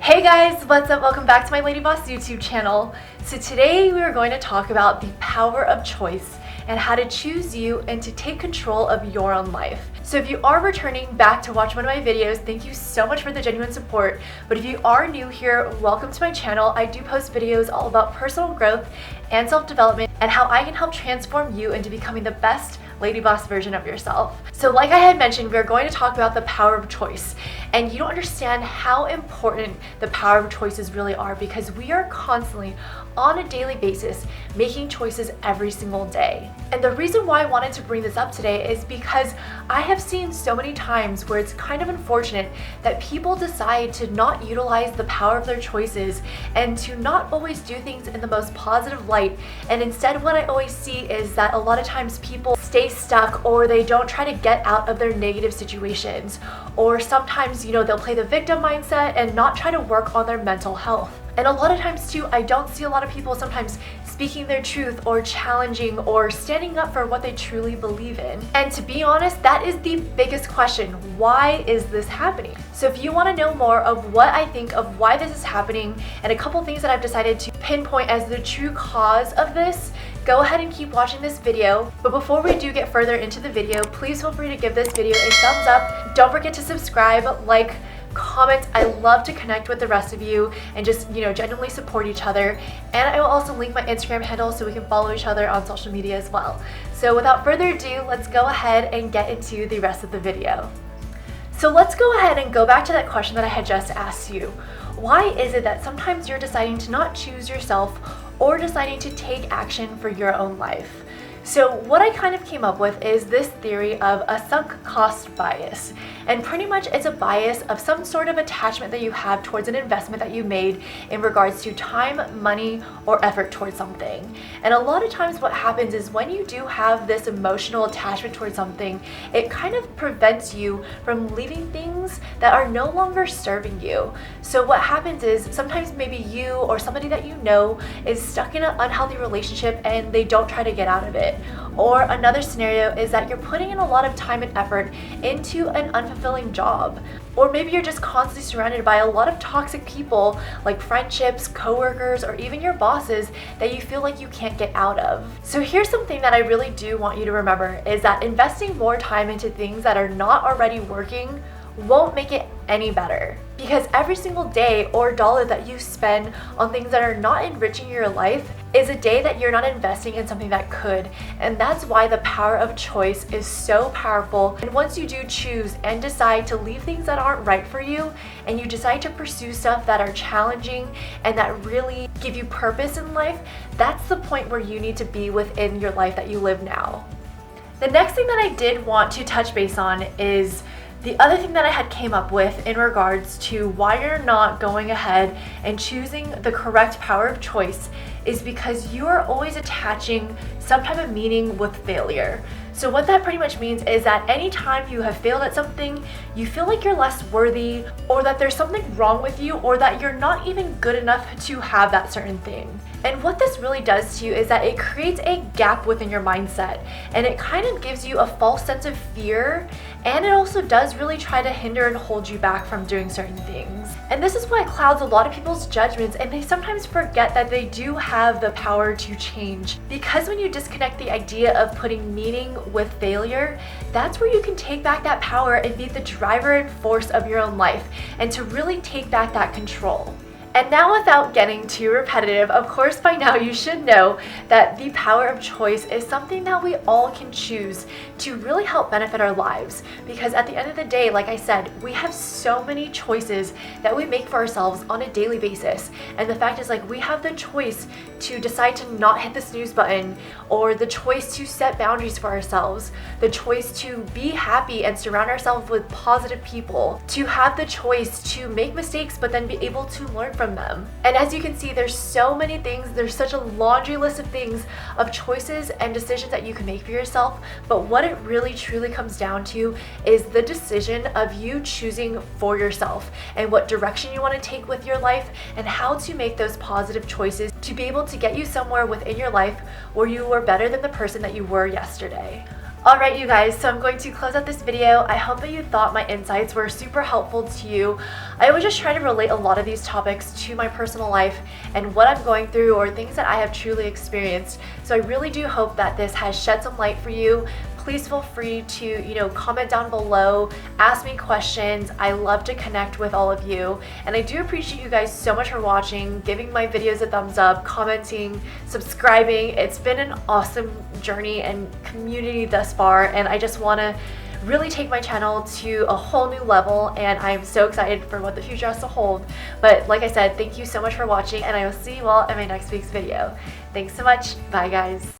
Hey guys, what's up? Welcome back to my Lady Boss YouTube channel. So today we are going to talk about the power of choice and how to choose you and to take control of your own life. So if you are returning back to watch one of my videos, thank you so much for the genuine support. But if you are new here, welcome to my channel. I do post videos all about personal growth and self-development and how I can help transform you into becoming the best Lady Boss version of yourself. So like I had mentioned, we're going to talk about the power of choice. And you don't understand how important the power of choices really are, because we are constantly on a daily basis making choices every single day. And the reason why I wanted to bring this up today is because I have seen so many times where it's kind of unfortunate that people decide to not utilize the power of their choices and to not always do things in the most positive light. And instead, what I always see is that a lot of times people stay stuck, or they don't try to get out of their negative situations, or sometimes they'll play the victim mindset and not try to work on their mental health. And a lot of times too, I don't see a lot of people sometimes speaking their truth or challenging or standing up for what they truly believe in. And to be honest, that is the biggest question. Why is this happening? So if you want to know more of what I think of why this is happening and a couple things that I've decided to pinpoint as the true cause of this, go ahead and keep watching this video. But before we do get further into the video, please feel free to give this video a thumbs up. Don't forget to subscribe, like, comment. I love to connect with the rest of you and just genuinely support each other. And I will also link my Instagram handle so we can follow each other on social media as well. So without further ado, let's go ahead and get into the rest of the video. So let's go ahead and go back to that question that I had just asked you. Why is it that sometimes you're deciding to not choose yourself or deciding to take action for your own life? So what I kind of came up with is this theory of a sunk cost bias. And pretty much it's a bias of some sort of attachment that you have towards an investment that you made in regards to time, money, or effort towards something. And a lot of times what happens is when you do have this emotional attachment towards something, it kind of prevents you from leaving things that are no longer serving you. So what happens is sometimes maybe you or somebody that you know is stuck in an unhealthy relationship and they don't try to get out of it. Or another scenario is that you're putting in a lot of time and effort into an unfulfilling job. Or maybe you're just constantly surrounded by a lot of toxic people, like friendships, coworkers, or even your bosses that you feel like you can't get out of. So here's something that I really do want you to remember, is that investing more time into things that are not already working won't make it any better. Because every single day or dollar that you spend on things that are not enriching your life is a day that you're not investing in something that could. And that's why the power of choice is so powerful. And once you do choose and decide to leave things that aren't right for you, and you decide to pursue stuff that are challenging and that really give you purpose in life, that's the point where you need to be within your life that you live now. The next thing that I did want to touch base on is the other thing that I had came up with in regards to why you're not going ahead and choosing the correct power of choice is because you are always attaching some type of meaning with failure. So what that pretty much means is that anytime you have failed at something, you feel like you're less worthy, or that there's something wrong with you, or that you're not even good enough to have that certain thing. And what this really does to you is that it creates a gap within your mindset, and it kind of gives you a false sense of fear, and it also does really try to hinder and hold you back from doing certain things. And this is why it clouds a lot of people's judgments, and they sometimes forget that they do have the power to change. Because when you disconnect the idea of putting meaning with failure, that's where you can take back that power and be the driver and force of your own life, and to really take back that control. And now, without getting too repetitive, of course by now you should know that the power of choice is something that we all can choose to really help benefit our lives. Because at the end of the day, like I said, we have so many choices that we make for ourselves on a daily basis. And the fact is, like, we have the choice to decide to not hit the snooze button, or the choice to set boundaries for ourselves, the choice to be happy and surround ourselves with positive people, to have the choice to make mistakes but then be able to learn from them. And as you can see, there's so many things, there's such a laundry list of things, of choices and decisions that you can make for yourself. But what it really truly comes down to is the decision of you choosing for yourself and what direction you want to take with your life, and how to make those positive choices to be able to get you somewhere within your life where you are better than the person that you were yesterday. Alright you guys, so I'm going to close out this video. I hope that you thought my insights were super helpful to you. I always just try to relate a lot of these topics to my personal life and what I'm going through or things that I have truly experienced. So I really do hope that this has shed some light for you. Please feel free to, comment down below, ask me questions. I love to connect with all of you. And I do appreciate you guys so much for watching, giving my videos a thumbs up, commenting, subscribing. It's been an awesome journey and community thus far, and I just want to really take my channel to a whole new level, and I'm so excited for what the future has to hold. But like I said, thank you so much for watching, and I will see you all in my next week's video. Thanks so much. Bye guys.